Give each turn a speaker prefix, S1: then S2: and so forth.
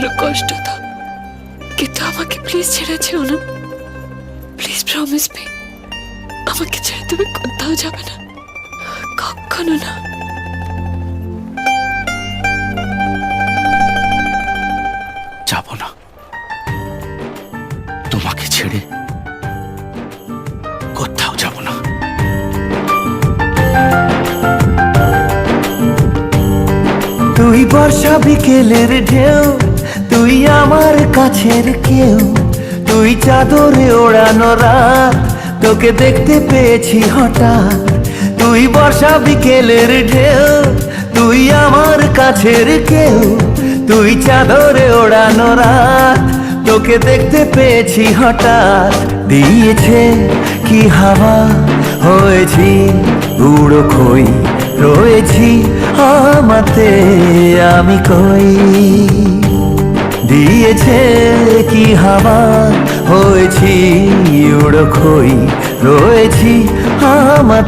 S1: আরো কষ্ট দাও, কিন্তু আমাকে প্লিজ ছেড়ে যেও না। প্লিজ প্রমিস মি, আমাকে ছেড়ে তুমি কোথাও যাবে না, কখনো না।
S2: যাব না, তোমাকে ছেড়ে কোথাও যাব না।
S3: তুই বর্ষা বিকেলের ঢেউ, তুই আমার কাছের কেউ, তুই চাদরে ওড়ানো রাত, তোকে দেখতে পেয়েছি হঠাৎ। তুই বর্ষা বিকেলের ঢেউ, তুই আমার কাছের কেউ, তুই চাদরে ওড়ানো রাত, তোকে দেখতে পেয়েছি হঠাৎ। দিয়েছে কি হাওয়া, হয়েছি উড়ো খই, রয়েছি আমাতে আমি কই। দিয়েছে কি হাওয়া, হয়েছি উড়ো খই, রয়েছি আমাতে।